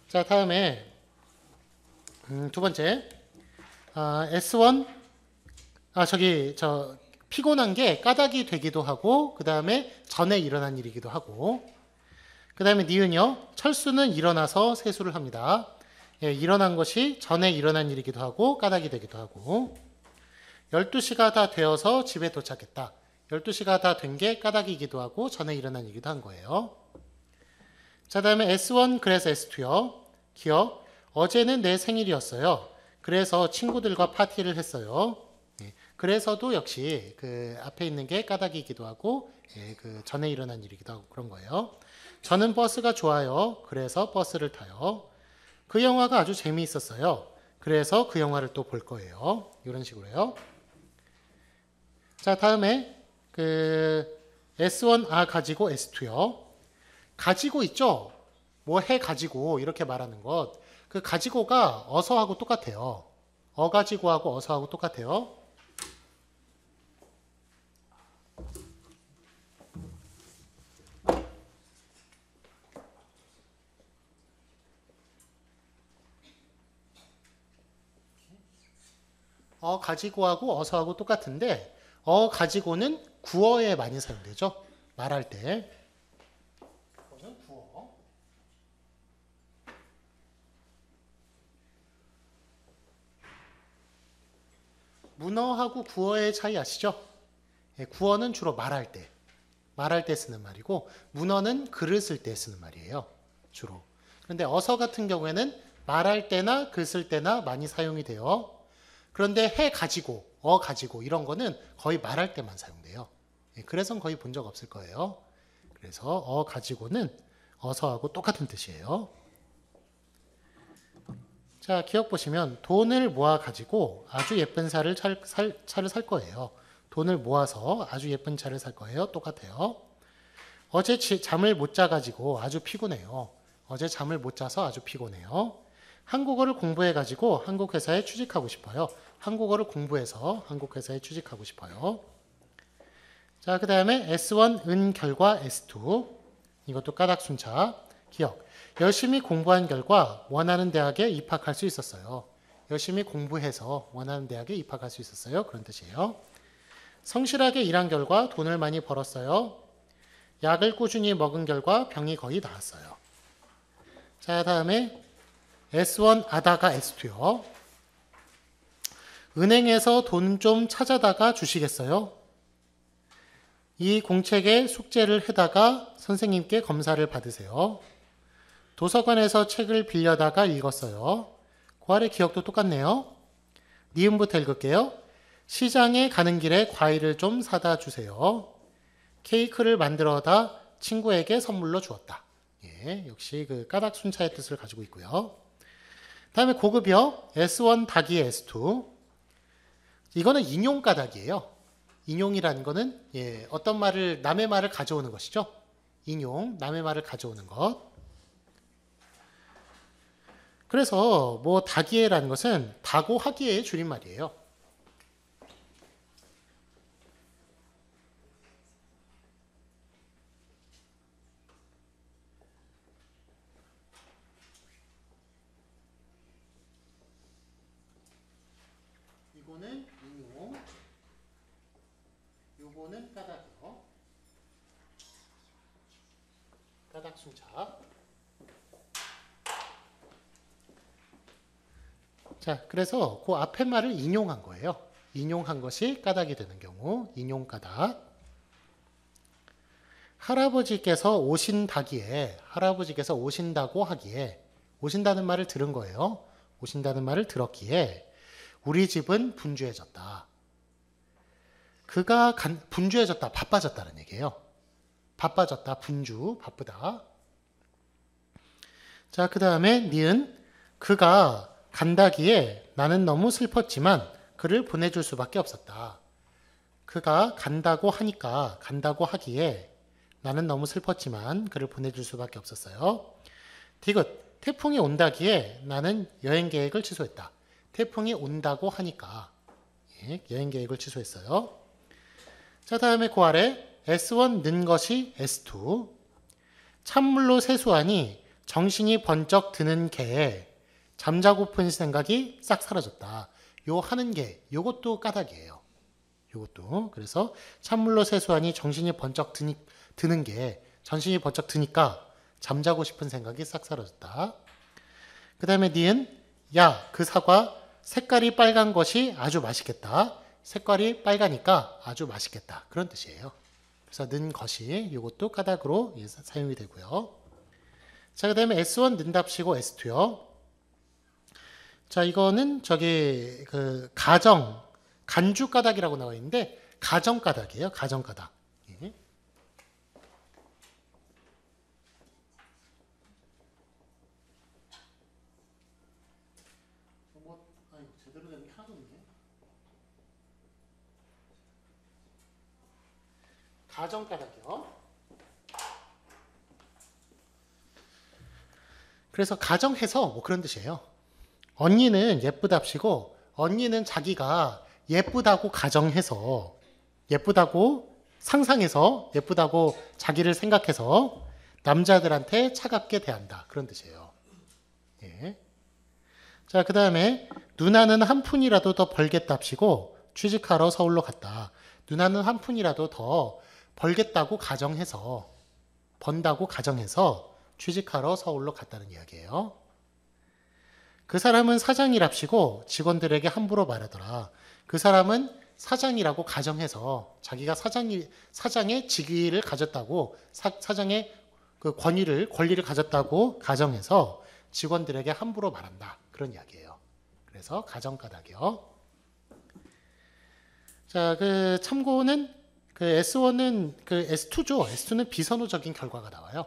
자, 다음에 두 번째 S1 피곤한 게 까닭이 되기도 하고 그 다음에 전에 일어난 일이기도 하고 그 다음에 니은요. 철수는 일어나서 세수를 합니다. 예, 일어난 것이 전에 일어난 일이기도 하고 까닭이 되기도 하고 12시가 다 되어서 집에 도착했다. 12시가 다 된 게 까닭이기도 하고 전에 일어난 일이기도 한 거예요. 자, 다음에 S1 그래서 S2요. 기억. 어제는 내 생일이었어요. 그래서 친구들과 파티를 했어요. 예, 그래서도 역시 그 앞에 있는 게 까닭이기도 하고 예, 그 전에 일어난 일이기도 하고 그런 거예요. 저는 버스가 좋아요. 그래서 버스를 타요. 그 영화가 아주 재미있었어요. 그래서 그 영화를 또 볼 거예요. 이런 식으로요. 자, 다음에 그 S1 가지고 S2요. 가지고 있죠? 뭐 해 가지고 이렇게 말하는 것. 그 가지고가 어서하고 똑같아요. 가지고하고 어서하고 똑같아요. 가지고하고 어서하고 똑같은데 가지고는 구어에 많이 사용되죠. 말할 때. 이거는 구어. 문어하고 구어의 차이 아시죠? 예, 구어는 주로 말할 때 쓰는 말이고 문어는 글을 쓸 때 쓰는 말이에요. 주로. 그런데 어서 같은 경우에는 말할 때나 글 쓸 때나 많이 사용이 돼요. 그런데 해 가지고, 가지고 이런 거는 거의 말할 때만 사용돼요. 예, 그래서 거의 본 적 없을 거예요. 그래서 가지고는 어서하고 똑같은 뜻이에요. 자, 기억 보시면 돈을 모아 가지고 아주 예쁜 차를 살 거예요. 돈을 모아서 아주 예쁜 차를 살 거예요. 똑같아요. 어제 잠을 못 자 가지고 아주 피곤해요. 어제 잠을 못 자서 아주 피곤해요. 한국어를 공부해 가지고 한국 회사에 취직하고 싶어요. 한국어를 공부해서 한국 회사에 취직하고 싶어요. 자, 그 다음에 S1 은 결과 S2 이것도 까닭 순차 기억. 열심히 공부한 결과 원하는 대학에 입학할 수 있었어요. 열심히 공부해서 원하는 대학에 입학할 수 있었어요. 그런 뜻이에요. 성실하게 일한 결과 돈을 많이 벌었어요. 약을 꾸준히 먹은 결과 병이 거의 나았어요. 자, 다음에 S1 아다가 S2요. 은행에서 돈 좀 찾아다가 주시겠어요? 이 공책에 숙제를 해다가 선생님께 검사를 받으세요. 도서관에서 책을 빌려다가 읽었어요. 그 아래 기억도 똑같네요. 니은부터 읽을게요. 시장에 가는 길에 과일을 좀 사다 주세요. 케이크를 만들어다 친구에게 선물로 주었다. 예, 역시 그 까닭 순차의 뜻을 가지고 있고요. 다음에 고급이요. S1 닭이 S2. 이거는 인용 까닭이에요. 인용이라는 거는 예, 어떤 말을 남의 말을 가져오는 것이죠. 인용, 남의 말을 가져오는 것. 그래서 뭐 닭이에라는 것은 다고 하기에의 줄임말이에요. 이거는 인용, 요거는 까닭이요. 까닭 순차. 자, 그래서 그 앞에 말을 인용한 거예요. 인용한 것이 까닭이 되는 경우, 인용 까닭. 할아버지께서 오신다기에, 할아버지께서 오신다고 하기에, 오신다는 말을 들은 거예요. 오신다는 말을 들었기에, 우리 집은 분주해졌다. 그가 분주해졌다, 바빠졌다는 얘기예요. 바빠졌다, 분주, 바쁘다. 자, 그 다음에 니은, 그가 간다기에 나는 너무 슬펐지만 그를 보내줄 수밖에 없었다. 그가 간다고 하니까 간다고 하기에 나는 너무 슬펐지만 그를 보내줄 수밖에 없었어요. 디귿 태풍이 온다기에 나는 여행 계획을 취소했다. 태풍이 온다고 하니까 예, 여행 계획을 취소했어요. 자, 다음에 그 아래 S1 는 것이 S2. 찬물로 세수하니 정신이 번쩍 드는 게 잠자고픈 생각이 싹 사라졌다. 요 하는 게 요것도 까닭이에요. 요것도. 그래서 찬물로 세수하니 정신이 번쩍 드는 게 정신이 번쩍 드니까 잠자고 싶은 생각이 싹 사라졌다. 그 다음에 니은 야, 그 사과 색깔이 빨간 것이 아주 맛있겠다. 색깔이 빨가니까 아주 맛있겠다. 그런 뜻이에요. 그래서 는 것이 이것도 까닭으로 사용이 되고요. 자, 그 다음에 S1 는답시고 S2요. 자, 이거는 저기 그 간주 까닭이라고 나와 있는데 가정 까닭이에요. 가정 까닭. 예. 제대로 된 게 하나도 없네. 가정 까닭이요. 그래서 가정해서 뭐 그런 뜻이에요. 언니는 예쁘답시고 언니는 자기가 예쁘다고 가정해서 예쁘다고 상상해서 예쁘다고 자기를 생각해서 남자들한테 차갑게 대한다. 그런 뜻이에요. 예. 자, 그 다음에 누나는 한 푼이라도 더 벌겠답시고 취직하러 서울로 갔다. 누나는 한 푼이라도 더 벌겠다고 가정해서 번다고 가정해서 취직하러 서울로 갔다는 이야기예요. 그 사람은 사장이랍시고 직원들에게 함부로 말하더라. 그 사람은 사장이라고 가정해서 자기가 사장의 직위를 가졌다고 사장의 그 권리를 가졌다고 가정해서 직원들에게 함부로 말한다. 그런 이야기예요. 그래서 가정가닥이요. 자, 그 참고는 그 S1은 그 S2죠. S2는 비선호적인 결과가 나와요.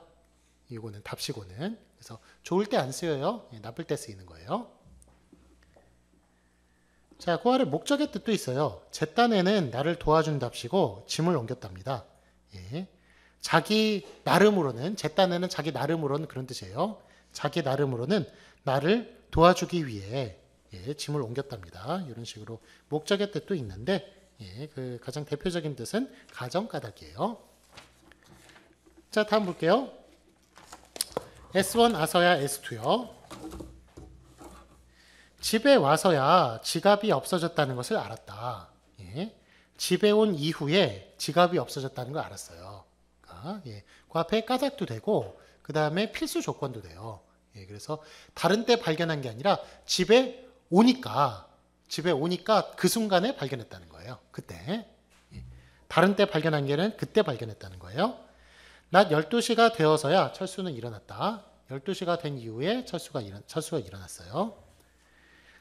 이거는 답시고는. 그래서 좋을 때 안 쓰여요. 나쁠 때 쓰이는 거예요. 자, 그 아래 목적의 뜻도 있어요. 제 딴에는 나를 도와준답시고 짐을 옮겼답니다. 예. 자기 나름으로는 제 딴에는 자기 나름으로는 그런 뜻이에요. 자기 나름으로는 나를 도와주기 위해 짐을 옮겼답니다. 이런 식으로 목적의 뜻도 있는데 그 가장 대표적인 뜻은 가정가닥이에요. 자, 다음 볼게요. S1 아서야 S2요. 집에 와서야 지갑이 없어졌다는 것을 알았다. 예. 집에 온 이후에 지갑이 없어졌다는 걸 알았어요. 그 앞에 까닭도 되고 그 다음에 필수 조건도 돼요. 그래서 다른 때 발견한 게 아니라 집에 오니까 그 순간에 발견했다는 거예요. 그때. 다른 때 발견한 게는 그때 발견했다는 거예요. 낮 12시가 되어서야 철수는 일어났다. 12시가 된 이후에 철수가 일어났어요.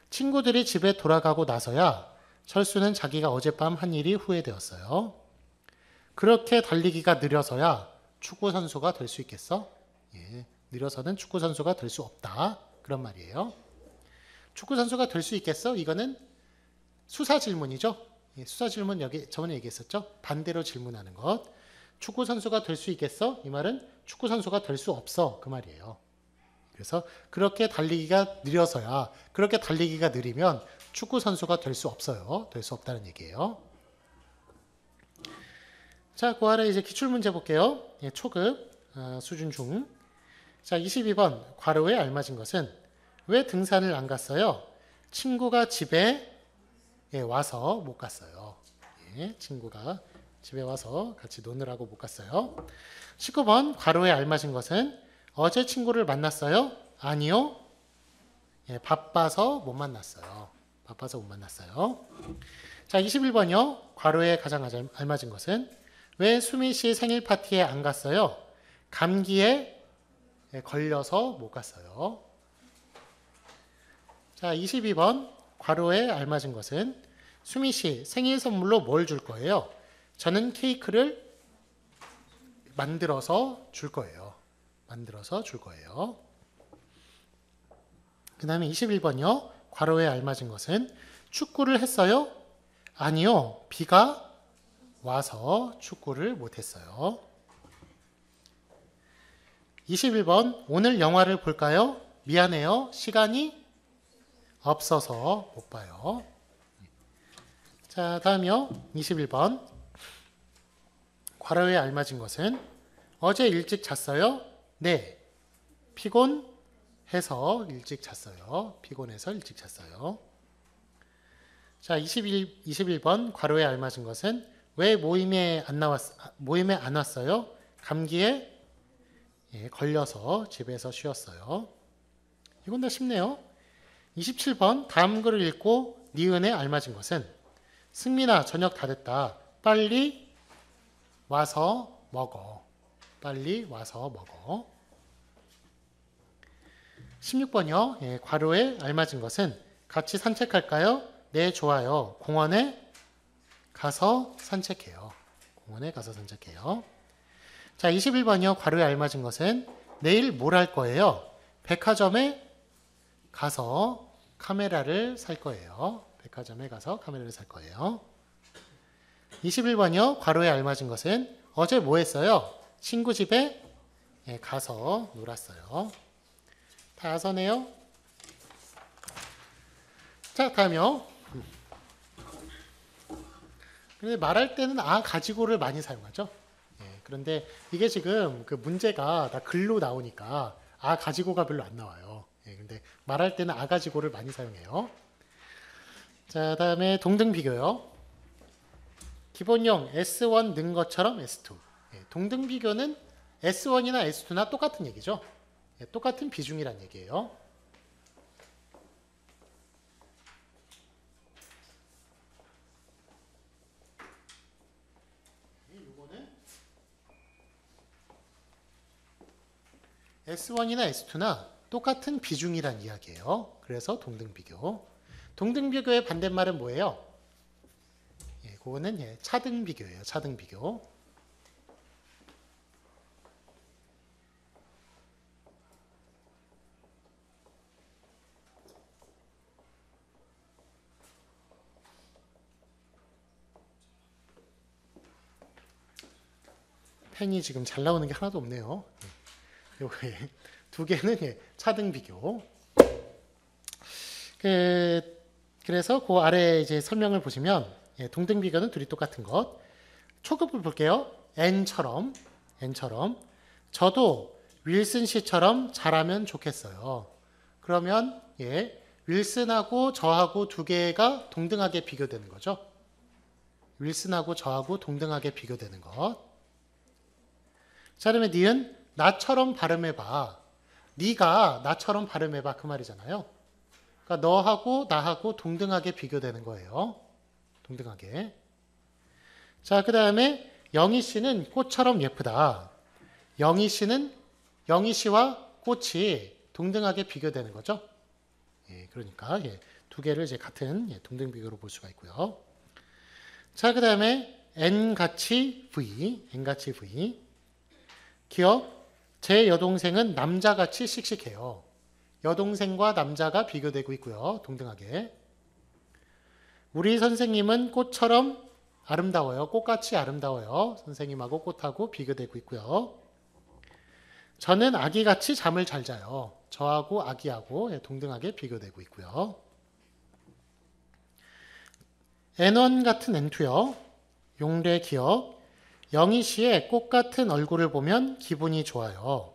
친구들이 집에 돌아가고 나서야 철수는 자기가 어젯밤 한 일이 후회되었어요. 그렇게 달리기가 느려서야 축구선수가 될 수 있겠어? 느려서는 축구선수가 될 수 없다. 그런 말이에요. 축구선수가 될 수 있겠어? 이거는 수사 질문이죠. 수사 질문 저번에 얘기했었죠. 반대로 질문하는 것. 축구선수가 될 수 있겠어? 이 말은 축구선수가 될 수 없어. 그 말이에요. 그래서 그렇게 달리기가 느려서야 그렇게 달리기가 느리면 축구선수가 될 수 없어요. 될 수 없다는 얘기예요. 자, 그 아래 이제 기출문제 볼게요. 초급 수준 중. 자, 22번 괄호에 알맞은 것은 왜 등산을 안 갔어요? 친구가 집에 와서 못 갔어요. 친구가 집에 와서 같이 노느라고 못 갔어요. 19번 괄호에 알맞은 것은 어제 친구를 만났어요? 아니요. 바빠서 못 만났어요. 바빠서 못 만났어요. 자, 21번이요. 괄호에 가장 알맞은 것은 왜 수미 씨 생일 파티에 안 갔어요? 감기에 걸려서 못 갔어요. 자, 22번 괄호에 알맞은 것은 수미 씨 생일 선물로 뭘 줄 거예요? 저는 케이크를 만들어서 줄 거예요. 그 다음에 21번이요. 괄호에 알맞은 것은 축구를 했어요? 아니요. 비가 와서 축구를 못했어요. 21번 오늘 영화를 볼까요? 미안해요. 시간이 없어서 못 봐요. 자, 다음이요. 21번 괄호에 알맞은 것은 어제 일찍 잤어요? 네. 피곤해서 일찍 잤어요. 피곤해서 일찍 잤어요. 자, 21번 괄호에 알맞은 것은 왜 모임에 안 왔어요? 감기에 걸려서 집에서 쉬었어요. 이건 다 쉽네요. 27번 다음 글을 읽고 니은에 알맞은 것은 승민아 저녁 다 됐다. 빨리 와서 먹어. 빨리 와서 먹어. 16번이요. 괄호에 알맞은 것은 같이 산책할까요? 네, 좋아요. 공원에 가서 산책해요. 공원에 가서 산책해요. 자, 21번이요. 괄호에 알맞은 것은 내일 뭘 할 거예요? 백화점에 가서 카메라를 살 거예요. 백화점에 가서 카메라를 살 거예요. 21번이요. 괄호에 알맞은 것은 어제 뭐 했어요? 친구 집에 가서 놀았어요. 다 아서네요. 자, 다음이요. 근데 말할 때는 가지고를 많이 사용하죠. 그런데 이게 지금 그 문제가 다 글로 나오니까 가지고가 별로 안 나와요. 근데 말할 때는 가지고를 많이 사용해요. 자, 다음에 동등 비교요. 기본형 S1 는 것처럼 S2. 동등 비교는 S1이나 S2나 똑같은 얘기죠. 똑같은 비중이란 얘기예요. 이거는 S1이나 S2나 똑같은 비중이란 이야기예요. 그래서 동등 비교. 동등 비교의 반대말은 뭐예요? 그거는 차등 비교예요. 차등 비교. 펜이 지금 잘 나오는 게 하나도 없네요. 요게 두 개는 차등 비교. 그래서 그 아래 이제 설명을 보시면 동등 비교는 둘이 똑같은 것. 초급을 볼게요. N처럼 저도 윌슨 씨처럼 잘하면 좋겠어요. 그러면 윌슨하고 저하고 두 개가 동등하게 비교되는 거죠. 윌슨하고 저하고 동등하게 비교되는 것. 자, 그러면 니은 나처럼 발음해봐. 네가 나처럼 발음해봐 그 말이잖아요. 그러니까 너하고 나하고 동등하게 비교되는 거예요. 동등하게. 자, 그 다음에 영희 씨는 꽃처럼 예쁘다. 영희 씨와 꽃이 동등하게 비교되는 거죠. 그러니까 두 개를 이제 같은 동등 비교로 볼 수가 있고요. 자, 그 다음에 N같이 V. 기억. 제 여동생은 남자같이 씩씩해요. 여동생과 남자가 비교되고 있고요. 동등하게. 우리 선생님은 꽃처럼 아름다워요. 꽃같이 아름다워요. 선생님하고 꽃하고 비교되고 있고요. 저는 아기같이 잠을 잘 자요. 저하고 아기하고 동등하게 비교되고 있고요. N1 같은 N2요. 용례 기억. 영희 씨의 꽃 같은 얼굴을 보면 기분이 좋아요.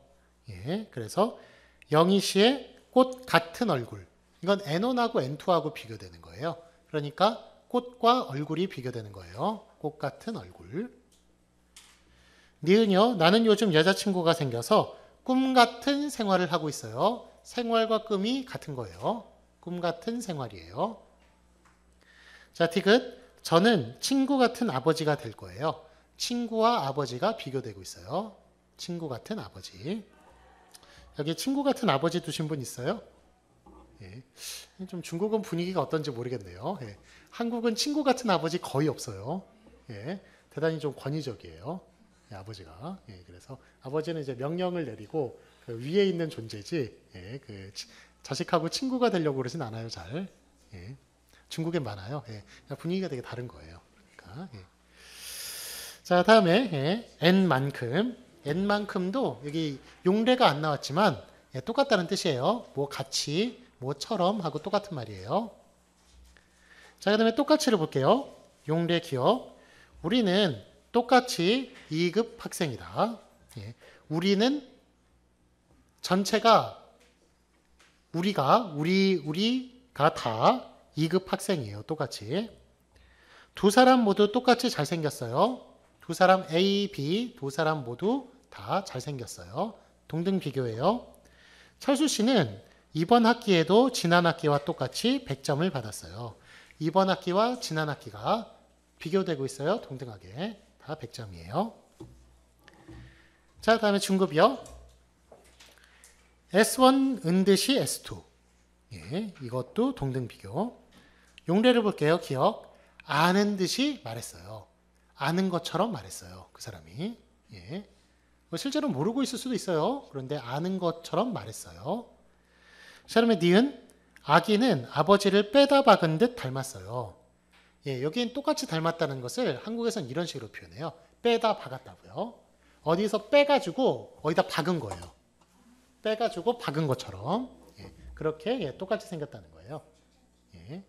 그래서 영희 씨의 꽃 같은 얼굴. 이건 N1하고 N2하고 비교되는 거예요. 그러니까 꽃과 얼굴이 비교되는 거예요. 꽃 같은 얼굴. 니은요. 나는 요즘 여자친구가 생겨서 꿈 같은 생활을 하고 있어요. 생활과 꿈이 같은 거예요. 꿈 같은 생활이에요. 자, 티귿. 저는 친구 같은 아버지가 될 거예요. 친구와 아버지가 비교되고 있어요. 친구 같은 아버지. 여기 친구 같은 아버지 두신 분 있어요? 좀 중국은 분위기가 어떤지 모르겠네요. 한국은 친구 같은 아버지 거의 없어요. 대단히 좀 권위적이에요. 아버지가. 그래서 아버지는 이제 명령을 내리고 그 위에 있는 존재지, 그 자식하고 친구가 되려고 그러진 않아요, 잘. 중국엔 많아요. 분위기가 되게 다른 거예요. 그러니까. 자, 다음에 N만큼도 여기 용례가 안 나왔지만 똑같다는 뜻이에요. 뭐 같이, 뭐처럼 하고 똑같은 말이에요. 자, 그 다음에 똑같이를 볼게요. 용례 기억. 우리는 똑같이 2급 학생이다. 우리는 전체가 우리가 다 2급 학생이에요. 똑같이. 두 사람 모두 똑같이 잘생겼어요. 두 사람 A, B 두 사람 모두 다 잘생겼어요. 동등 비교예요. 철수 씨는 이번 학기에도 지난 학기와 똑같이 100점을 받았어요. 이번 학기와 지난 학기가 비교되고 있어요. 동등하게. 다 100점이에요. 자, 다음에 중급이요. S1 은듯이 S2. 예, 이것도 동등 비교. 용례를 볼게요. 기억. 아는 듯이 말했어요. 아는 것처럼 말했어요. 그 사람이. 예. 실제로 모르고 있을 수도 있어요. 그런데 아는 것처럼 말했어요. 사람의 니은. 아기는 아버지를 빼다 박은 듯 닮았어요. 예, 여기엔 똑같이 닮았다는 것을 한국에서는 이런 식으로 표현해요. 빼다 박았다고요. 어디서 빼가지고 어디다 박은 거예요. 빼가지고 박은 것처럼. 예, 그렇게 예, 똑같이 생겼다는 거예요. 예,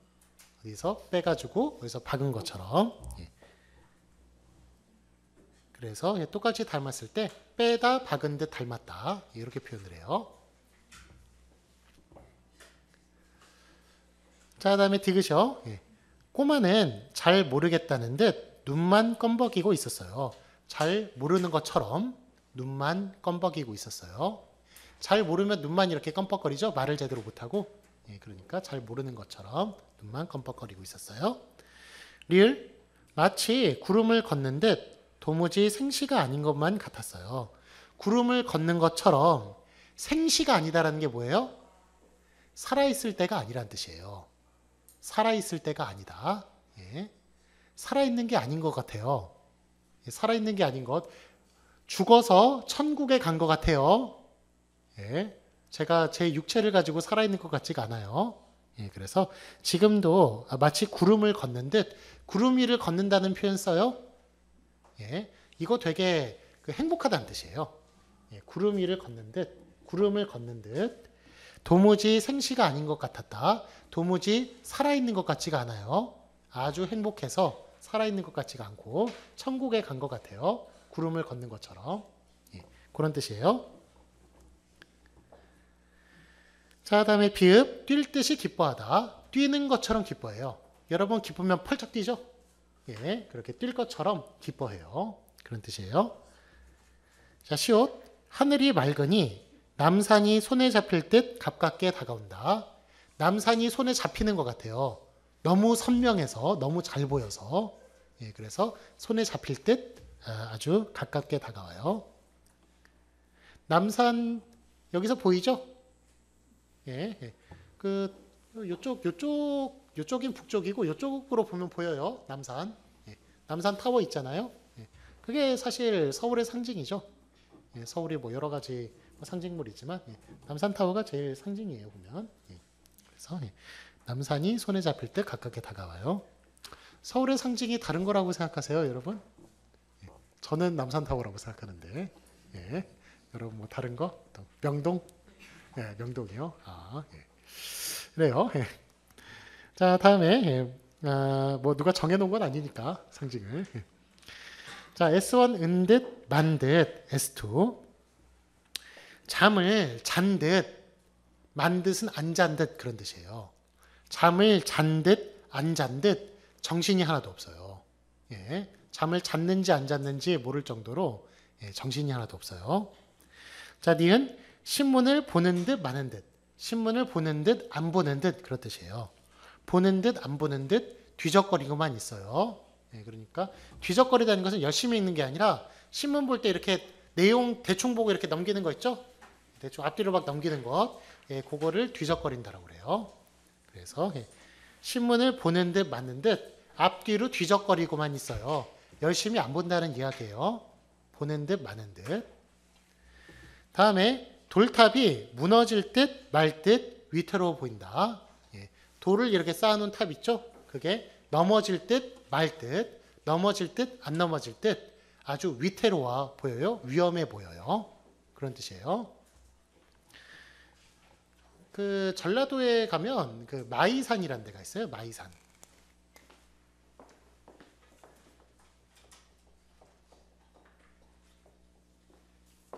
어디서 빼가지고 어디서 박은 것처럼. 예. 그래서 예, 똑같이 닮았을 때 빼다 박은 듯 닮았다. 이렇게 표현을 해요. 자, 다음에 디귿이요. 예. 꼬마는 잘 모르겠다는 듯 눈만 껌벅이고 있었어요. 잘 모르는 것처럼 눈만 껌벅이고 있었어요. 잘 모르면 눈만 이렇게 껌뻑거리죠. 말을 제대로 못하고. 예, 그러니까 잘 모르는 것처럼 눈만 껌뻑거리고 있었어요. 리을. 마치 구름을 걷는 듯 도무지 생시가 아닌 것만 같았어요. 구름을 걷는 것처럼 생시가 아니다라는 게 뭐예요? 살아있을 때가 아니란 뜻이에요. 살아있을 때가 아니다. 예. 살아있는 게 아닌 것 같아요. 예, 살아있는 게 아닌 것. 죽어서 천국에 간 것 같아요. 예. 제가 제 육체를 가지고 살아있는 것 같지가 않아요. 예, 그래서 지금도 마치 구름을 걷는 듯 구름 위를 걷는다는 표현 써요. 예, 이거 되게 행복하다는 뜻이에요. 예, 구름 위를 걷는 듯, 구름을 걷는 듯, 도무지 생시가 아닌 것 같았다. 도무지 살아있는 것 같지가 않아요. 아주 행복해서 살아있는 것 같지가 않고 천국에 간 것 같아요. 구름을 걷는 것처럼. 예, 그런 뜻이에요. 자, 다음에 비읍, 뛸 듯이 기뻐하다. 뛰는 것처럼 기뻐해요. 여러분 기쁘면 펄쩍 뛰죠? 예, 그렇게 뛸 것처럼 기뻐해요. 그런 뜻이에요. 자, 시옷. 하늘이 맑으니 남산이 손에 잡힐 듯 가깝게 다가온다. 남산이 손에 잡히는 것 같아요. 너무 선명해서, 너무 잘 보여서. 예, 그래서 손에 잡힐 듯 아주 가깝게 다가와요. 남산, 여기서 보이죠? 예, 예. 요쪽인 북쪽이고 요쪽으로 보면 보여요. 남산. 예, 남산 타워 있잖아요. 예, 그게 사실 서울의 상징이죠. 예, 서울이 뭐 여러 가지 상징물이지만 예, 남산 타워가 제일 상징이에요. 보면. 예, 그래서 예, 남산이 손에 잡힐 때 가깝게 다가와요. 서울의 상징이 다른 거라고 생각하세요, 여러분? 예, 저는 남산 타워라고 생각하는데, 예, 여러분 뭐 다른 거? 또 명동? 예, 명동이요. 아, 예. 그래요. 예. 자, 다음에 예, 뭐 누가 정해놓은 건 아니니까 상징을. 예. 자, S1 은듯 만듯 S2. 잠을 잔 듯, 만 듯은 안 잔 듯 그런 뜻이에요. 잠을 잔 듯, 안 잔 듯 정신이 하나도 없어요. 예, 잠을 잤는지 안 잤는지 모를 정도로 예, 정신이 하나도 없어요. 자, 니은 신문을 보는 듯 마는 듯. 신문을 보는 듯 안 보는 듯 그런 뜻이에요. 보는 듯 안 보는 듯 뒤적거리고만 있어요. 예, 그러니까 뒤적거리다는 것은 열심히 읽는 게 아니라 신문 볼 때 이렇게 내용 대충 보고 이렇게 넘기는 거 있죠? 대충 앞뒤로 막 넘기는 것. 예, 그거를 뒤적거린다라고 그래요. 그래서 예, 신문을 보는 듯 마는 듯 앞뒤로 뒤적거리고만 있어요. 열심히 안 본다는 이야기예요. 보는 듯 마는 듯. 다음에 돌탑이 무너질 듯 말 듯 위태로워 보인다. 예, 돌을 이렇게 쌓아놓은 탑 있죠? 그게 넘어질 듯 말 듯, 넘어질 듯 안 넘어질 듯 아주 위태로워 보여요. 위험해 보여요. 그런 뜻이에요. 그 전라도에 가면 그 마이산이라는 데가 있어요. 마이산.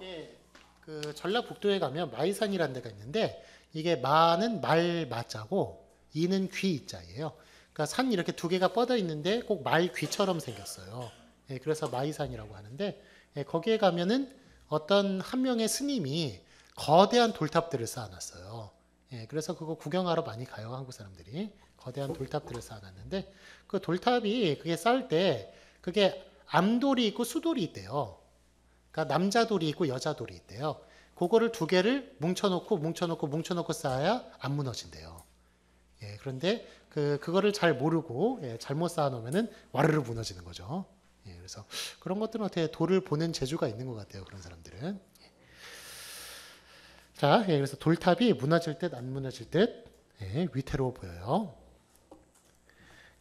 예, 그 전라북도에 가면 마이산이라는 데가 있는데 이게 마는 말 마자고 이는 귀 이자예요. 그러니까 산 이렇게 두 개가 뻗어 있는데 꼭 말 귀처럼 생겼어요. 예, 그래서 마이산이라고 하는데 예, 거기에 가면은 어떤 한 명의 스님이 거대한 돌탑들을 쌓아놨어요. 예, 그래서 그거 구경하러 많이 가요, 한국 사람들이. 거대한 돌탑들을 쌓아놨는데 그 돌탑이 그게 쌓을 때 그게 암돌이 있고 수돌이 있대요. 그러니까 남자 돌이 있고 여자 돌이 있대요. 그거를 두 개를 뭉쳐놓고 쌓아야 안 무너진대요. 예, 그런데 그거를 잘 모르고 예, 잘못 쌓아놓으면은 와르르 무너지는 거죠. 예, 그래서 그런 것들은 어떻게 돌을 보는 재주가 있는 것 같아요. 그런 사람들은. 자, 예, 그래서 돌탑이 무너질 듯 안 무너질 듯 예, 위태로워 보여요.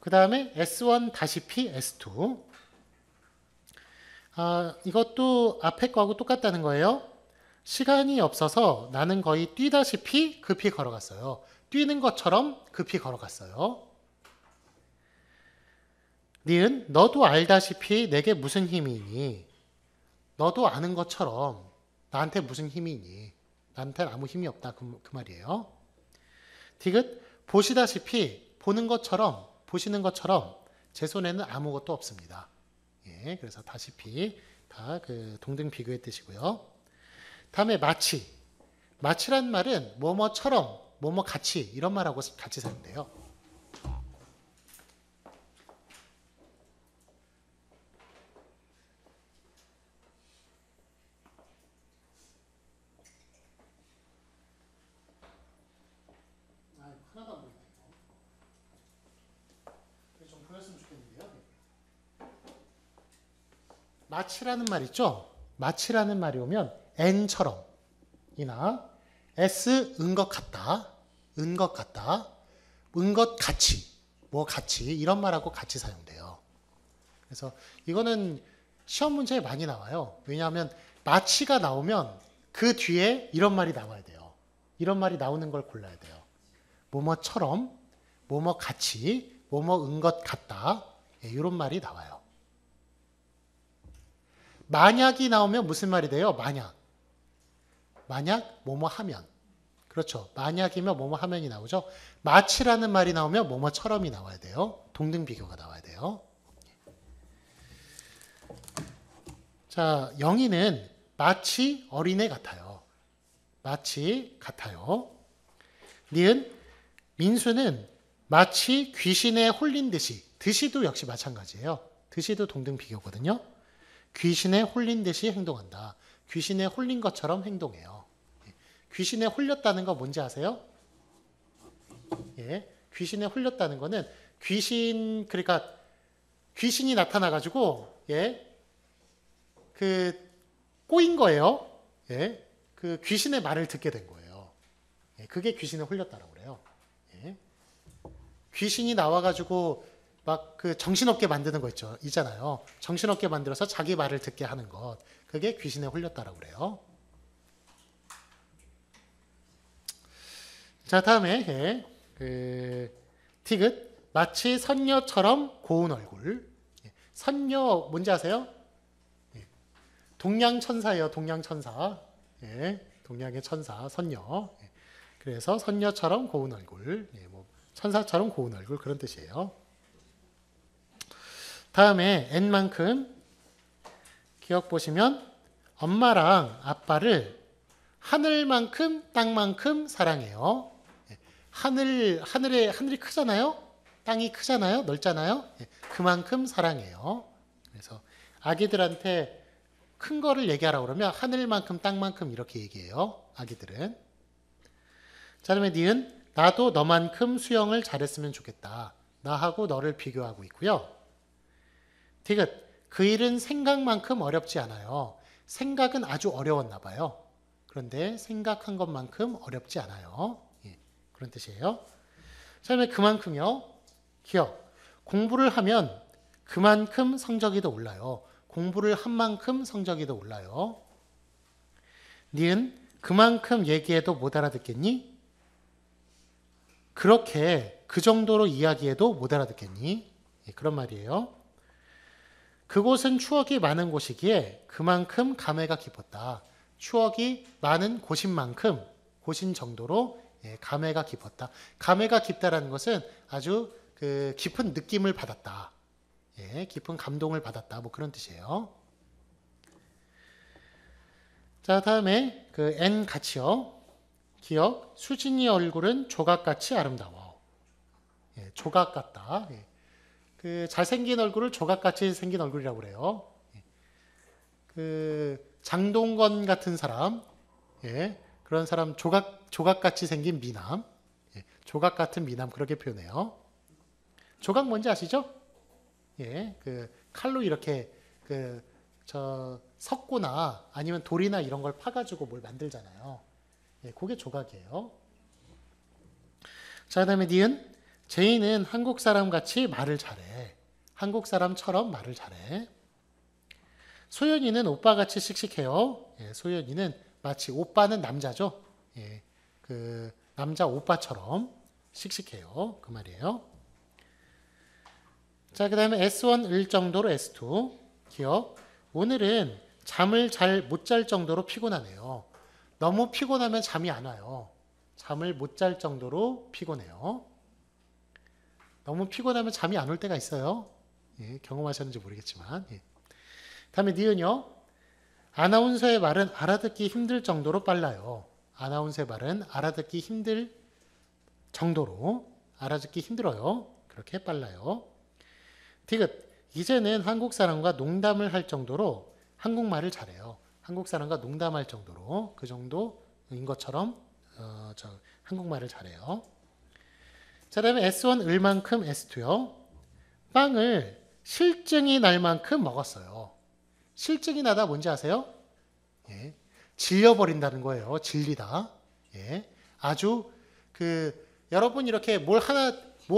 그 다음에 S1-P, S2. 이것도 앞에 거하고 똑같다는 거예요. 시간이 없어서 나는 거의 뛰다시피 급히 걸어갔어요. 뛰는 것처럼 급히 걸어갔어요. 니은 너도 알다시피 내게 무슨 힘이 있니? 너도 아는 것처럼 나한테 무슨 힘이 있니? 나한테는 아무 힘이 없다 그 말이에요. 디귿 보시다시피 보시는 것처럼 제 손에는 아무것도 없습니다. 예, 그래서 다시피 다 그 동등 비교의 뜻이고요. 다음에 마치란 말은 뭐뭐처럼 뭐뭐 같이 이런 말하고 같이 사용돼요. 하나도 안 보이네. 좀 보였으면 좋겠는데요. 마치라는 말 있죠? 마치라는 말이 오면 n처럼 이나 s 은 것 같다, 은 것 같이, 뭐 같이 이런 말하고 같이 사용돼요. 그래서 이거는 시험 문제에 많이 나와요. 왜냐하면 마치가 나오면 그 뒤에 이런 말이 나와야 돼요. 이런 말이 나오는 걸 골라야 돼요. 뭐뭐처럼, 뭐뭐 같이, 뭐뭐 은 것 같다. 예, 이런 말이 나와요. 만약이 나오면 무슨 말이 돼요? 만약 뭐뭐 하면. 그렇죠. 만약이면 뭐뭐 하면이 나오죠. 마치라는 말이 나오면 뭐뭐처럼이 나와야 돼요. 동등 비교가 나와야 돼요. 자, 영희는 마치 어린애 같아요. 마치 같아요. 니은 민수는 마치 귀신에 홀린 듯이. 듯이도 역시 마찬가지예요. 듯이도 동등 비교거든요. 귀신에 홀린 듯이 행동한다. 귀신에 홀린 것처럼 행동해요. 귀신에 홀렸다는 거 뭔지 아세요? 예, 귀신에 홀렸다는 거는 그러니까 귀신이 나타나가지고 예, 꼬인 거예요. 예, 그 귀신의 말을 듣게 된 거예요. 예, 그게 귀신에 홀렸다라고 그래요. 예, 귀신이 나와가지고 막 그 정신없게 만드는 거 있잖아요. 정신없게 만들어서 자기 말을 듣게 하는 것. 그게 귀신에 홀렸다라고 그래요. 자, 다음에 티귿 마치 선녀처럼 고운 얼굴. 선녀 뭔지 아세요? 동양천사예요. 동양천사. 예, 동양의 천사 선녀. 그래서 선녀처럼 고운 얼굴. 예, 뭐 천사처럼 고운 얼굴 그런 뜻이에요. 다음에 n만큼 기억 보시면 엄마랑 아빠를 하늘만큼 땅만큼 사랑해요. 하늘이 크잖아요. 땅이 크잖아요. 넓잖아요. 그만큼 사랑해요. 그래서 아기들한테 큰 거를 얘기하라고 그러면 하늘만큼 땅만큼 이렇게 얘기해요. 아기들은. 자, 그다음에 니은 나도 너만큼 수영을 잘했으면 좋겠다. 나하고 너를 비교하고 있고요. 디귿 그 일은 생각만큼 어렵지 않아요. 생각은 아주 어려웠나 봐요. 그런데 생각한 것만큼 어렵지 않아요. 예, 그런 뜻이에요. 자, 그다음에 그만큼요. 기억. 공부를 하면 그만큼 성적이 더 올라요. 공부를 한 만큼 성적이 더 올라요. 니은 그만큼 얘기해도 못 알아듣겠니? 그렇게 그 정도로 이야기해도 못 알아듣겠니? 예, 그런 말이에요. 그곳은 추억이 많은 곳이기에 그만큼 감회가 깊었다. 추억이 많은 곳인 만큼 곳인 정도로 감회가 깊었다. 감회가 깊다라는 것은 아주 그 깊은 느낌을 받았다. 깊은 감동을 받았다. 뭐 그런 뜻이에요. 자, 다음에 그 N 같이요. 기억. 수진이 얼굴은 조각같이 아름다워. 조각 같다. 그 잘생긴 얼굴을 조각같이 생긴 얼굴이라고 그래요. 그 장동건 같은 사람, 그런 사람 조각같이 생긴 미남, 조각 같은 미남 그렇게 표현해요. 조각 뭔지 아시죠? 그 칼로 이렇게 저 석고나 아니면 돌이나 이런 걸 파가지고 뭘 만들잖아요. 그게 조각이에요. 자, 그다음에 니은. 제이는 한국 사람 같이 말을 잘해. 한국 사람처럼 말을 잘해. 소연이는 오빠같이 씩씩해요. 소연이는 마치 오빠는 남자죠. 그 남자 오빠처럼 씩씩해요. 그 말이에요. 자, 그 다음에 S1 을 정도로 S2. 기억. 오늘은 잠을 잘 못 잘 정도로 피곤하네요. 너무 피곤하면 잠이 안 와요. 잠을 못 잘 정도로 피곤해요. 너무 피곤하면 잠이 안 올 때가 있어요. 경험하셨는지 모르겠지만. 다음에 니은요. 아나운서의 말은 알아듣기 힘들 정도로 빨라요. 아나운서의 말은 알아듣기 힘들 정도로, 알아듣기 힘들어요. 그렇게 빨라요. 디귿. 이제는 한국 사람과 농담을 할 정도로 한국말을 잘해요. 한국 사람과 농담할 정도로, 그 정도인 것처럼 한국말을 잘해요. 자, 다음에 S1 을만큼 S2요. 빵을 실증이 날 만큼 먹었어요. 실증이 나다 뭔지 아세요? 질려버린다는 거예요. 질리다. 아주 여러분 이렇게 뭐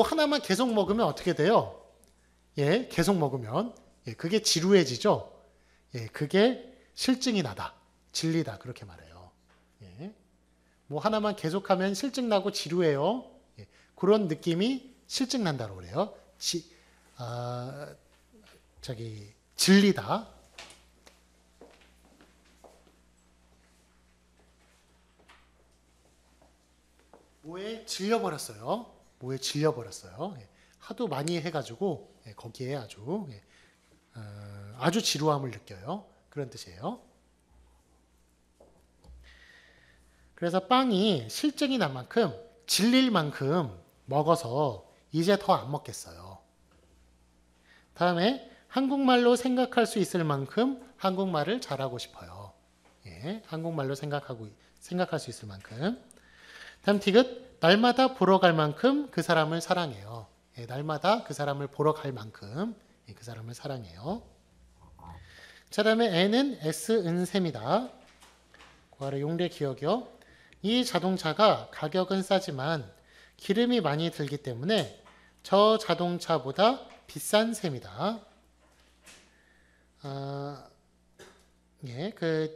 하나만 계속 먹으면 어떻게 돼요? 계속 먹으면 그게 지루해지죠. 그게 실증이 나다, 질리다 그렇게 말해요. 뭐 하나만 계속하면 실증 나고 지루해요. 그런 느낌이 실증 난다고 그래요. 질리다. 뭐에 질려버렸어요. 뭐에 질려버렸어요. 하도 많이 해가지고 거기에 아주 지루함을 느껴요. 그런 뜻이에요. 그래서 빵이 실증이 난 만큼 질릴 만큼 먹어서 이제 더 안 먹겠어요. 다음에 한국말로 생각할 수 있을 만큼 한국말을 잘하고 싶어요. 한국말로 생각할 수 있을 만큼. 다음 디귿. 날마다 보러 갈 만큼 그 사람을 사랑해요. 날마다 그 사람을 보러 갈 만큼 그 사람을 사랑해요. 자, 다음에 N은 S은셈이다. 구하라 용례 기억이요. 이 자동차가 가격은 싸지만 기름이 많이 들기 때문에 저 자동차보다 비싼 셈이다.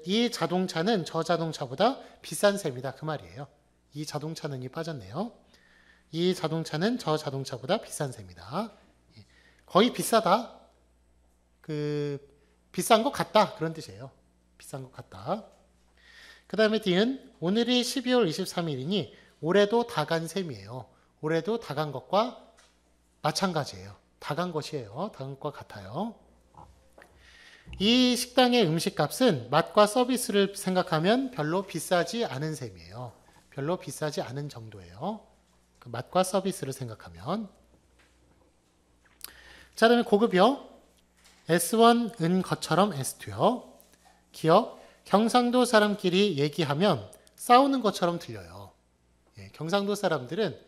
이 자동차는 저 자동차보다 비싼 셈이다. 그 말이에요. 이 자동차는이 빠졌네요. 이 자동차는 저 자동차보다 비싼 셈이다. 거의 비싸다. 비싼 것 같다. 그런 뜻이에요. 비싼 것 같다. 그 다음에 D는 오늘이 12월 23일이니 올해도 다 간 셈이에요. 올해도 다 간 것과 마찬가지예요. 다 간 것이에요. 다 간 것과 같아요. 이 식당의 음식값은 맛과 서비스를 생각하면 별로 비싸지 않은 셈이에요. 별로 비싸지 않은 정도예요. 그 맛과 서비스를 생각하면. 자, 다음에 고급이요. S1은 것처럼 S2요. 기억. 경상도 사람끼리 얘기하면 싸우는 것처럼 들려요. 경상도 사람들은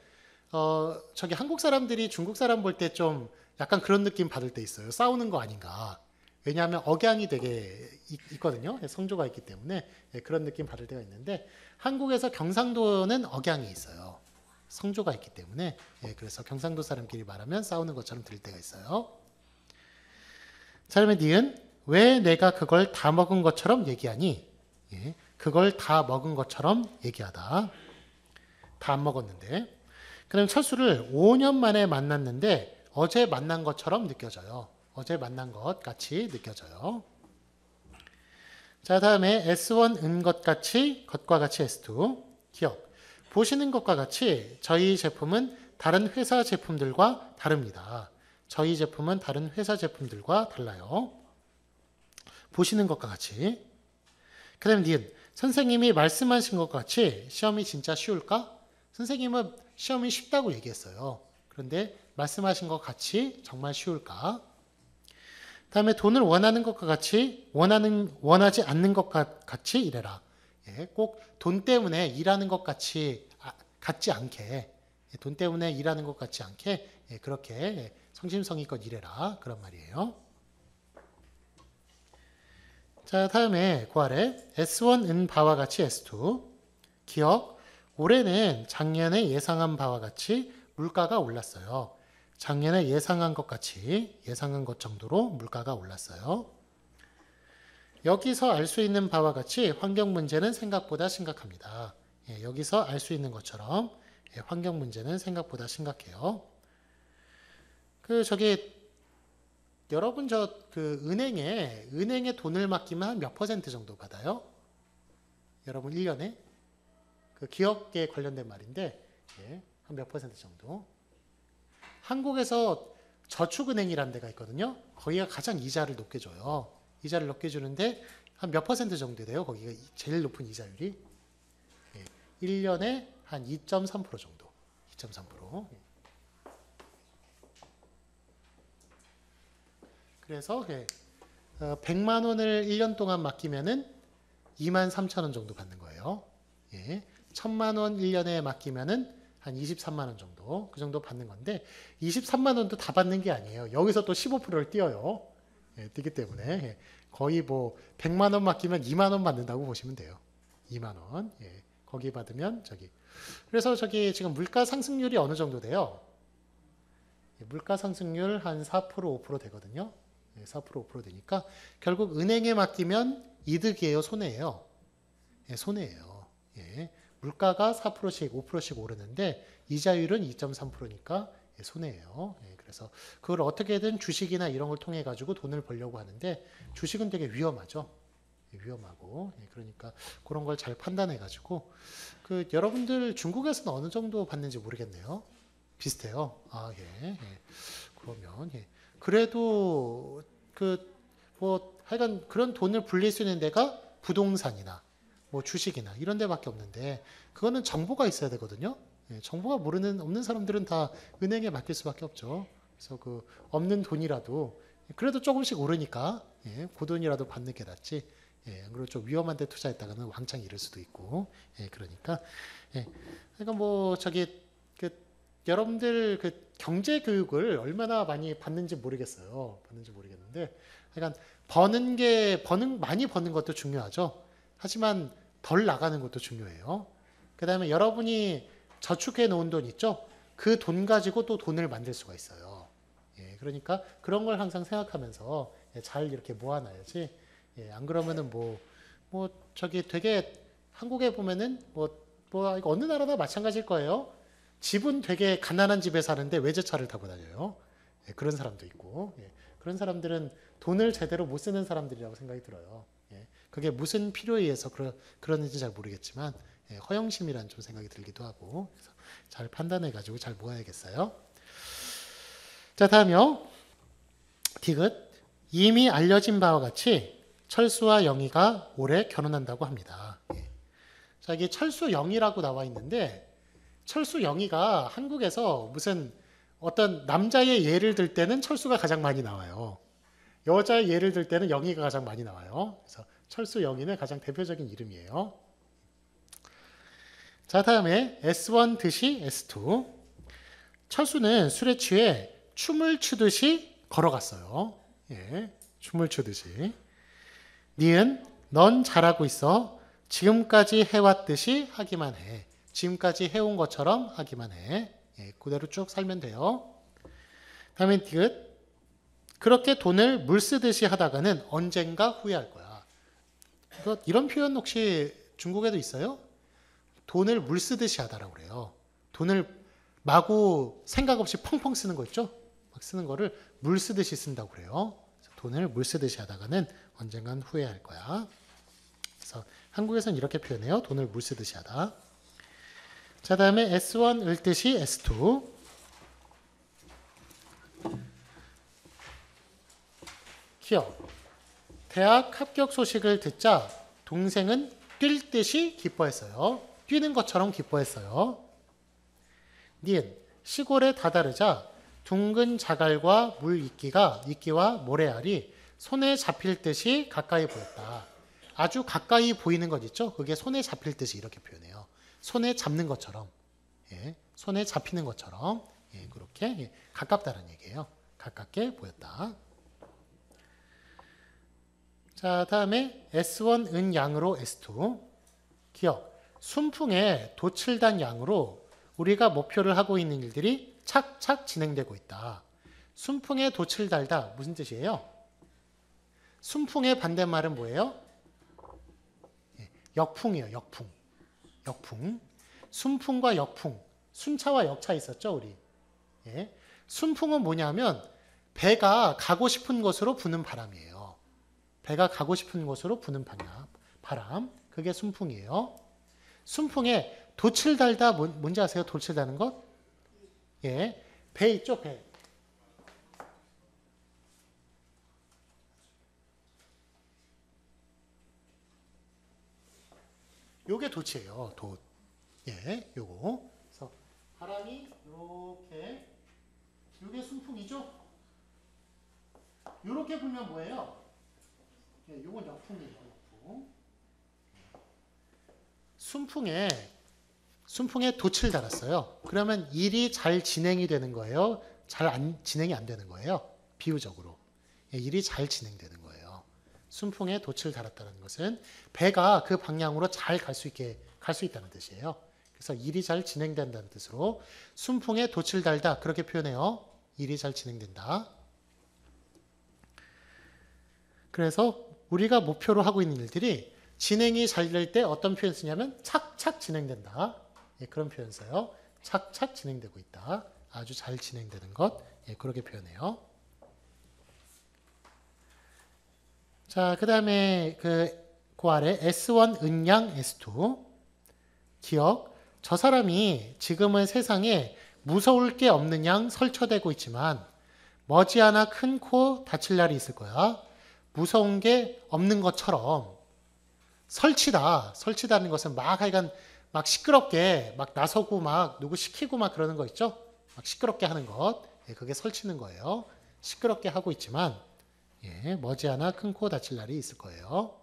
한국 사람들이 중국 사람 볼 때 좀 약간 그런 느낌 받을 때 있어요. 싸우는 거 아닌가. 왜냐하면 억양이 되게 있거든요. 성조가 있기 때문에 그런 느낌 받을 때가 있는데 한국에서 경상도는 억양이 있어요. 성조가 있기 때문에 그래서 경상도 사람끼리 말하면 싸우는 것처럼 들릴 때가 있어요. 자, 그러면 니은 왜 내가 그걸 다 먹은 것처럼 얘기하니? 그걸 다 먹은 것처럼 얘기하다. 다 안 먹었는데. 그럼 철수를 5년 만에 만났는데 어제 만난 것처럼 느껴져요. 어제 만난 것 같이 느껴져요. 자, 다음에 S1 은 것 같이, 것과 같이 S2. 기억. 보시는 것과 같이 저희 제품은 다른 회사 제품들과 다릅니다. 저희 제품은 다른 회사 제품들과 달라요. 보시는 것과 같이. 그 다음에 니은. 선생님이 말씀하신 것과 같이 시험이 진짜 쉬울까? 선생님은 시험이 쉽다고 얘기했어요. 그런데 말씀하신 것 같이 정말 쉬울까? 다음에 돈을 원하는 것과 같이 원하지 않는 것과 같이 일해라. 예, 꼭 돈 때문에 일하는 것 같이 같지 않게 돈 때문에 일하는 것 같지 않게 그렇게 성심성의껏 일해라 그런 말이에요. 자, 다음에 그 아래 S1 은 바와 같이 S2. 기억. 올해는 작년에 예상한 바와 같이 물가가 올랐어요. 작년에 예상한 것 같이 예상한 것 정도로 물가가 올랐어요. 여기서 알 수 있는 바와 같이 환경 문제는 생각보다 심각합니다. 예, 여기서 알 수 있는 것처럼 환경 문제는 생각보다 심각해요. 여러분 은행에 돈을 맡기면 한 몇 퍼센트 정도 받아요? 여러분 1년에? 기업에 관련된 말인데 한 몇 퍼센트 정도? 한국에서 저축은행이라는 데가 있거든요. 거기가 가장 이자를 높게 줘요. 이자를 높게 주는데 한 몇 퍼센트 정도 돼요. 거기가 제일 높은 이자율이. 1년에 한 2.3% 정도. 2.3%. 그래서 100만 원을 1년 동안 맡기면은 2만 3천 원 정도 받는 거예요. 1000만 원 1년에 맡기면은 한 23만 원 정도, 그 정도 받는 건데 23만 원도 다 받는 게 아니에요. 여기서 또 15%를 띄어요. 뛰기 때문에 거의 뭐 100만 원 맡기면 2만 원 받는다고 보시면 돼요. 2만 원. 거기 받으면 그래서 지금 물가 상승률이 어느 정도 돼요? 물가 상승률 한 4%, 5% 되거든요. 4%, 5% 되니까 결국 은행에 맡기면 이득이에요, 손해예요? 손해예요. 물가가 4%씩, 5%씩 오르는데 이자율은 2.3%니까 손해예요. 그래서 그걸 어떻게든 주식이나 이런 걸 통해 가지고 돈을 벌려고 하는데 주식은 되게 위험하죠. 위험하고 그러니까 그런 걸 잘 판단해 가지고 여러분들 중국에서는 어느 정도 받는지 모르겠네요. 비슷해요. 아, 그러면 그래도 하여간 그런 돈을 불릴 수 있는 데가 부동산이나 뭐 주식이나 이런 데밖에 없는데 그거는 정보가 있어야 되거든요. 정보가 없는 사람들은 다 은행에 맡길 수밖에 없죠. 그래서 없는 돈이라도 그래도 조금씩 오르니까 그 돈이라도 받는 게 낫지. 그리고 좀 위험한 데 투자했다가는 왕창 잃을 수도 있고. 그러니까 그러니까 여러분들 경제 교육을 얼마나 많이 받는지 모르겠어요. 받는지 모르겠는데 그러니까 많이 버는 것도 중요하죠. 하지만 덜 나가는 것도 중요해요. 그 다음에 여러분이 저축해 놓은 돈 있죠? 그 돈 가지고 또 돈을 만들 수가 있어요. 그러니까 그런 걸 항상 생각하면서 잘 이렇게 모아놔야지. 안 그러면은 되게 한국에 보면은 이거 어느 나라나 마찬가지일 거예요. 집은 되게 가난한 집에 사는데 외제차를 타고 다녀요. 그런 사람도 있고. 그런 사람들은 돈을 제대로 못 쓰는 사람들이라고 생각이 들어요. 그게 무슨 필요에 의해서 그러는지 잘 모르겠지만 허영심이라는 좀 생각이 들기도 하고 그래서 잘 판단해가지고 잘 모아야겠어요. 자, 다음이요. 디귿. 이미 알려진 바와 같이 철수와 영희가 올해 결혼한다고 합니다. 자, 이게 철수 영희라고 나와 있는데 철수 영희가 한국에서 무슨 어떤 남자의 예를 들 때는 철수가 가장 많이 나와요. 여자의 예를 들 때는 영희가 가장 많이 나와요. 그래서 철수 영희는 가장 대표적인 이름이에요. 자, 다음에 S1 듯이 S2. 철수는 술에 취해 춤을 추듯이 걸어갔어요. 춤을 추듯이. 니은 넌 잘하고 있어. 지금까지 해왔듯이 하기만 해. 지금까지 해온 것처럼 하기만 해. 그대로 쭉 살면 돼요. 다음에 디귿. 그렇게 돈을 물 쓰듯이 하다가는 언젠가 후회할 거야. 이런 표현 혹시 중국에도 있어요? 돈을 물 쓰듯이 하다라고 그래요. 돈을 마구 생각 없이 펑펑 쓰는 거 있죠? 막 쓰는 거를 물 쓰듯이 쓴다고 그래요. 돈을 물 쓰듯이 하다가는 언젠간 후회할 거야. 한국에서는 이렇게 표현해요. 돈을 물 쓰듯이 하다. 자, 다음에 S1 을듯이 S2. 기억. 대학 합격 소식을 듣자 동생은 뛸 듯이 기뻐했어요. 뛰는 것처럼 기뻐했어요. 니은. 시골에 다다르자 둥근 자갈과 이끼와 모래알이 손에 잡힐 듯이 가까이 보였다. 아주 가까이 보이는 것 있죠? 그게 손에 잡힐 듯이 이렇게 표현해요. 손에 잡는 것처럼, 손에 잡히는 것처럼, 그렇게 가깝다는 얘기예요. 가깝게 보였다. 자, 다음에 S1 은 양으로 S2. 기억. 순풍에 도칠단 양으로 우리가 목표를 하고 있는 일들이 착착 진행되고 있다. 순풍에 돛을 달다. 무슨 뜻이에요? 순풍의 반대말은 뭐예요? 역풍이에요. 역풍. 역풍. 순풍과 역풍. 순차와 역차 있었죠, 우리. 순풍은 뭐냐면 배가 가고 싶은 곳으로 부는 바람이에요. 배가 가고 싶은 곳으로 부는 바람. 그게 순풍이에요. 순풍에 돛을 달다 뭔지 아세요? 돛을 다는 것? 배 있죠, 배. 요게 돛이에요, 돛. 요거. 그래서 바람이 이렇게, 요게 순풍이죠? 요렇게 불면 뭐예요? 요건 역풍이에요, 역풍. 순풍에 돛을 달았어요. 그러면 일이 잘 진행이 되는 거예요? 진행이 안 되는 거예요? 비유적으로. 일이 잘 진행되는 거예요. 순풍에 돛을 달았다는 것은 배가 그 방향으로 잘 갈 수 있다는 뜻이에요. 그래서 일이 잘 진행된다는 뜻으로 순풍에 돛을 달다 그렇게 표현해요. 일이 잘 진행된다. 그래서 우리가 목표로 하고 있는 일들이 진행이 잘 될 때 어떤 표현 쓰냐면 착착 진행된다. 그런 표현 써요. 착착 진행되고 있다. 아주 잘 진행되는 것. 그렇게 표현해요. 자, 그 다음에 그 아래 S1 은양 S2. 기억. 저 사람이 지금은 세상에 무서울 게 없는 양 설쳐대고 있지만 머지않아 큰 코 다칠 날이 있을 거야. 무서운 게 없는 것처럼 설치다는 것은 하여간 막 시끄럽게 막 나서고 막 누구 시키고 막 그러는 거 있죠? 막 시끄럽게 하는 것. 그게 설치는 거예요. 시끄럽게 하고 있지만 머지않아 큰 코 다칠 날이 있을 거예요.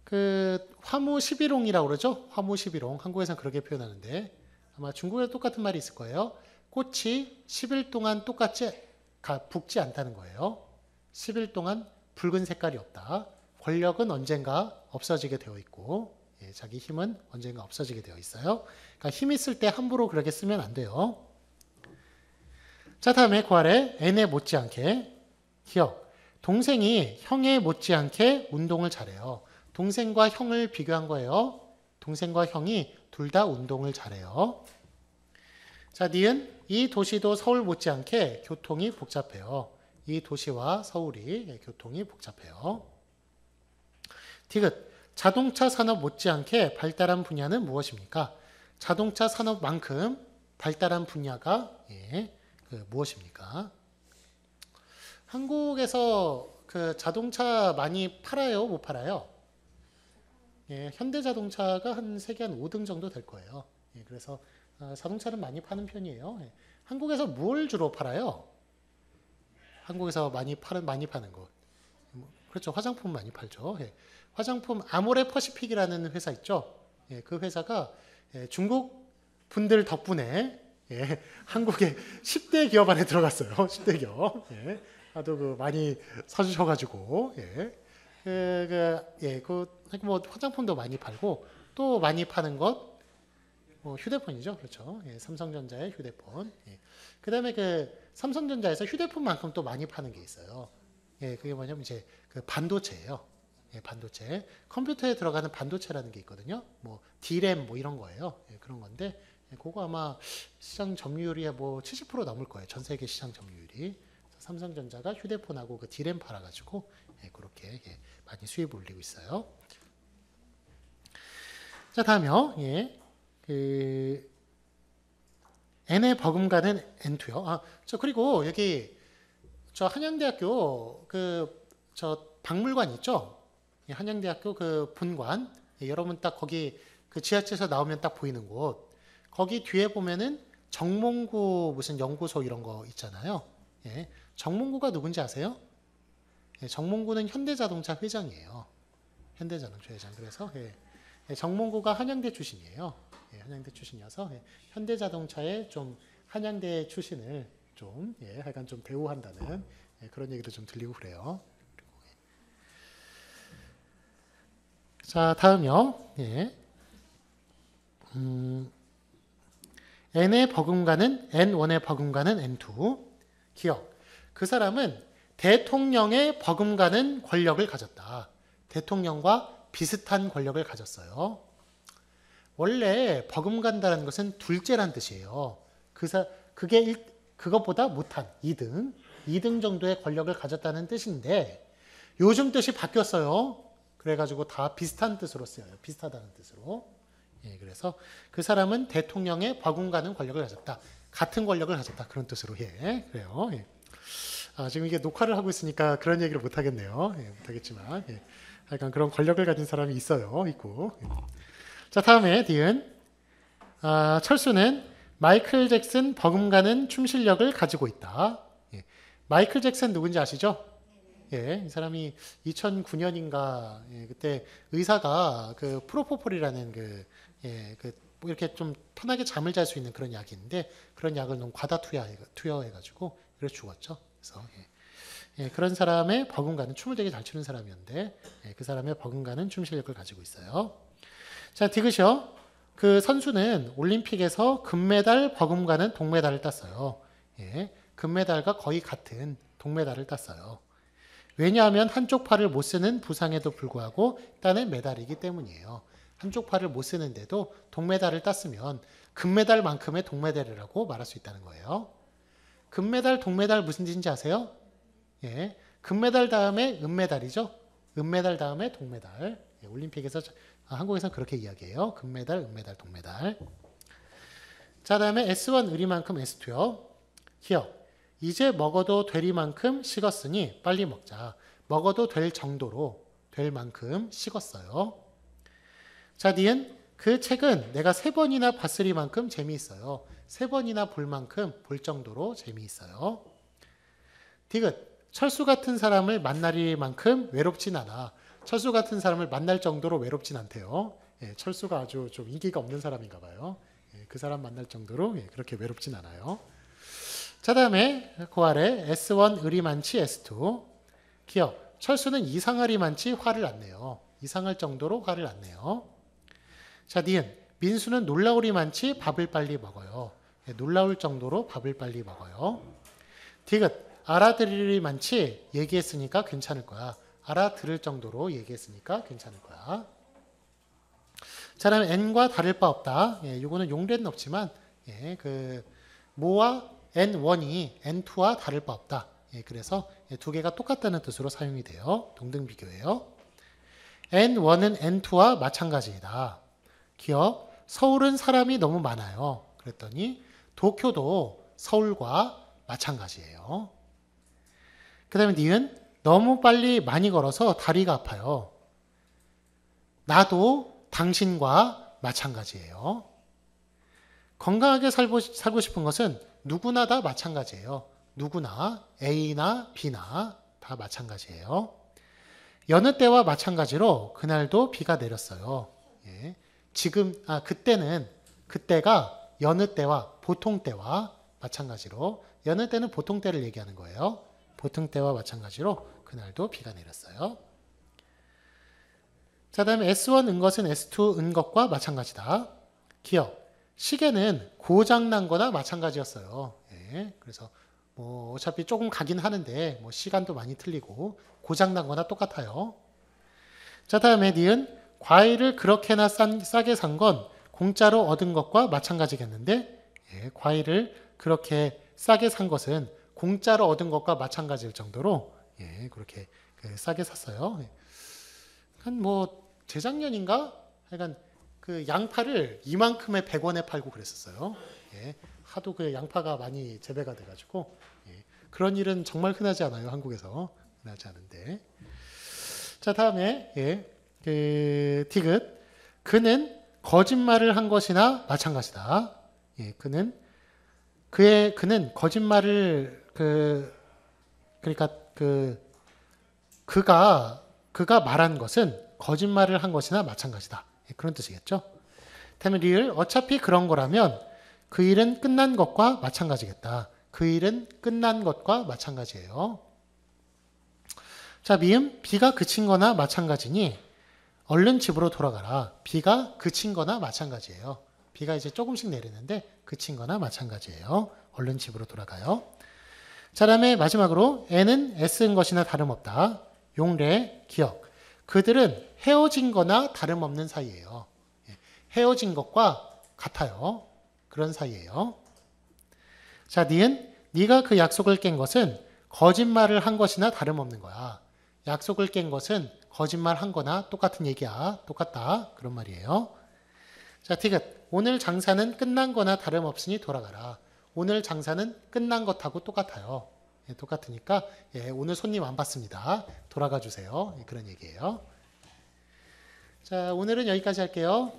그 화무 11홍이라고 그러죠? 화무 11홍. 한국에서는 그렇게 표현하는데 아마 중국에도 똑같은 말이 있을 거예요. 꽃이 10일 동안 똑같이 붓지 않다는 거예요. 10일 동안 붉은 색깔이 없다. 권력은 언젠가 없어지게 되어 있고 자기 힘은 언젠가 없어지게 되어 있어요. 그러니까 힘 있을 때 함부로 그렇게 쓰면 안 돼요. 자, 다음에 그 아래 N에 못지않게 기억. 동생이 형에 못지않게 운동을 잘해요. 동생과 형을 비교한 거예요. 동생과 형이 둘 다 운동을 잘해요. 자, 니은 이 도시도 서울 못지않게 교통이 복잡해요. 이 도시와 서울이 교통이 복잡해요. 디귿 자동차 산업 못지않게 발달한 분야는 무엇입니까? 자동차 산업만큼 발달한 분야가 무엇입니까? 한국에서 그 자동차 많이 팔아요? 못 팔아요? 현대자동차가 한 세계 한 5등 정도 될 거예요. 그래서 자동차는 많이 파는 편이에요. 한국에서 뭘 주로 팔아요? 한국에서 많이 파는 것. 그렇죠. 화장품 많이 팔죠. 화장품 아모레 퍼시픽이라는 회사 있죠. 그 회사가 중국 분들 덕분에 한국의 10대 기업 안에 들어갔어요. 10대 기업. 아주 그 많이 사주셔가지고 뭐 화장품도 많이 팔고 또 많이 파는 것 휴대폰이죠. 그렇죠. 삼성전자의 휴대폰. 그다음에 그 삼성전자에서 휴대폰만큼 또 많이 파는 게 있어요. 그게 뭐냐면 이제 그 반도체예요. 반도체. 컴퓨터에 들어가는 반도체라는 게 있거든요. 뭐 D램 뭐 이런 거예요. 그런 건데 그거 아마 시장 점유율이 뭐 70% 넘을 거예요. 전 세계 시장 점유율이. 삼성전자가 휴대폰하고 그 D램 팔아가지고 그렇게 많이 수입을 올리고 있어요. 자, 다음이요. 그 n의 버금가는 n2요. 그리고 여기 저 한양대학교 저 박물관 있죠? 한양대학교 그 본관. 여러분 딱 거기 그 지하철에서 나오면 딱 보이는 곳. 거기 뒤에 보면은 정몽구 무슨 연구소 이런 거 있잖아요. 정몽구가 누군지 아세요? 정몽구는 현대자동차 회장이에요. 현대자동차 회장. 그래서 정몽구가 한양대 출신이에요. 한양대 출신이어서 현대자동차의 좀 한양대 출신을 좀 하여간 좀 대우한다는 그런 얘기도 좀 들리고 그래요. 자, 다음이요. n의 버금가는 n1의 버금가는 n2. 기억. 그 사람은 대통령의 버금가는 권력을 가졌다. 대통령과 비슷한 권력을 가졌어요. 원래 버금간다는 것은 둘째란 뜻이에요. 그것보다 못한 2등 정도의 권력을 가졌다는 뜻인데 요즘 뜻이 바뀌었어요. 그래가지고 다 비슷한 뜻으로 쓰여요. 비슷하다는 뜻으로. 그래서 그 사람은 대통령의 버금가는 권력을 가졌다. 같은 권력을 가졌다. 그런 뜻으로 그래요. 지금 이게 녹화를 하고 있으니까 그런 얘기를 못 하겠네요. 못하겠지만 약간 그런 권력을 가진 사람이 있고. 자, 다음에 디은. 철수는 마이클 잭슨 버금가는 춤 실력을 가지고 있다. 마이클 잭슨 누군지 아시죠? 이 사람이 2009년인가 그때 의사가 그 프로포폴이라는 뭐 이렇게 좀 편하게 잠을 잘 수 있는 그런 약이 있는데 그런 약을 너무 과다 투여해가지고 그래서 죽었죠. 그래서 그런 사람의 버금가는 춤을 되게 잘 추는 사람이었는데 그 사람의 버금가는 춤 실력을 가지고 있어요. 자, 디귿이요. 그 선수는 올림픽에서 금메달, 버금가는 동메달을 땄어요. 금메달과 거의 같은 동메달을 땄어요. 왜냐하면 한쪽 팔을 못 쓰는 부상에도 불구하고 따낸 메달이기 때문이에요. 한쪽 팔을 못 쓰는데도 동메달을 땄으면 금메달만큼의 동메달이라고 말할 수 있다는 거예요. 금메달, 동메달 무슨 뜻인지 아세요? 금메달 다음에 은메달이죠. 은메달 다음에 동메달. 올림픽에서 한국에서 그렇게 이야기해요. 금메달, 은메달, 동메달. 자, 다음에 S1 의리만큼 S2요. 기억. 이제 먹어도 되리만큼 식었으니 빨리 먹자. 먹어도 될 정도로 될 만큼 식었어요. 자, 니은. 그 책은 내가 3번이나 봤으리만큼 재미있어요. 3번이나 볼 만큼 볼 정도로 재미있어요. 디귿. 철수 같은 사람을 만나리만큼 외롭진 않아. 철수 같은 사람을 만날 정도로 외롭진 않대요. 철수가 아주 좀 인기가 없는 사람인가 봐요. 그 사람 만날 정도로 그렇게 외롭진 않아요. 자, 다음에 그 아래 S1 의리 많지 S2. 기억. 철수는 이상하리 많지 화를 안 내요. 이상할 정도로 화를 안 내요. 자, 니은. 민수는 놀라우리 많지 밥을 빨리 먹어요. 놀라울 정도로 밥을 빨리 먹어요. 디귿. 알아들으리 많지 얘기했으니까 괜찮을 거야. 알아들을 정도로 얘기했으니까 괜찮을 거야. 자, 다음에 n과 다를 바 없다. 이거는 용례는 없지만 그 모와 n1이 n2와 다를 바 없다. 그래서 두 개가 똑같다는 뜻으로 사용이 돼요. 동등비교예요. n1은 n2와 마찬가지이다. 기억. 서울은 사람이 너무 많아요. 그랬더니 도쿄도 서울과 마찬가지예요. 그 다음에 니은. 너무 빨리 많이 걸어서 다리가 아파요. 나도 당신과 마찬가지예요. 건강하게 살고 싶은 것은 누구나 다 마찬가지예요. 누구나 A나 B나 다 마찬가지예요. 여느 때와 마찬가지로 그날도 비가 내렸어요. 그때가 여느 때와 보통 때와 마찬가지로 여느 때는 보통 때를 얘기하는 거예요. 보통 때와 마찬가지로 그날도 비가 내렸어요. 자, 다음에 S1 은 것은 S2 은 것과 마찬가지다. 기억. 시계는 고장난 거나 마찬가지였어요. 그래서 뭐 어차피 조금 가긴 하는데 뭐 시간도 많이 틀리고 고장난 거나 똑같아요. 자, 다음에 니은. 과일을 그렇게나 싸게 산 건 공짜로 얻은 것과 마찬가지겠는데 과일을 그렇게 싸게 산 것은 공짜로 얻은 것과 마찬가지일 정도로 그렇게 싸게 샀어요. 한 뭐 재작년인가? 하여간 그 양파를 이만큼에 100원에 팔고 그랬었어요. 하도 그 양파가 많이 재배가 돼가지고 그런 일은 정말 흔하지 않아요. 한국에서 흔하지 않은데. 자, 다음에 그 디귿. 그는 거짓말을 한 것이나 마찬가지다. 그는 거짓말을 그러니까 그가 말한 것은 거짓말을 한 것이나 마찬가지다. 그런 뜻이겠죠. 다음에 리을. 어차피 그런 거라면 그 일은 끝난 것과 마찬가지겠다. 그 일은 끝난 것과 마찬가지예요. 자, 미음. 비가 그친 거나 마찬가지니 얼른 집으로 돌아가라. 비가 그친 거나 마찬가지예요. 비가 이제 조금씩 내리는데 그친 거나 마찬가지예요. 얼른 집으로 돌아가요. 자, 다음에 마지막으로 애는 애쓴 것이나 다름없다. 용례, 기억. 그들은 헤어진 거나 다름없는 사이예요. 헤어진 것과 같아요. 그런 사이예요. 자, 니은. 네가 그 약속을 깬 것은 거짓말을 한 것이나 다름없는 거야. 약속을 깬 것은 거짓말 한 거나 똑같은 얘기야. 똑같다. 그런 말이에요. 자, 디귿. 오늘 장사는 끝난 거나 다름없으니 돌아가라. 오늘 장사는 끝난 것하고 똑같아요. 똑같으니까 오늘 손님 안 받습니다. 돌아가 주세요. 그런 얘기예요. 자, 오늘은 여기까지 할게요.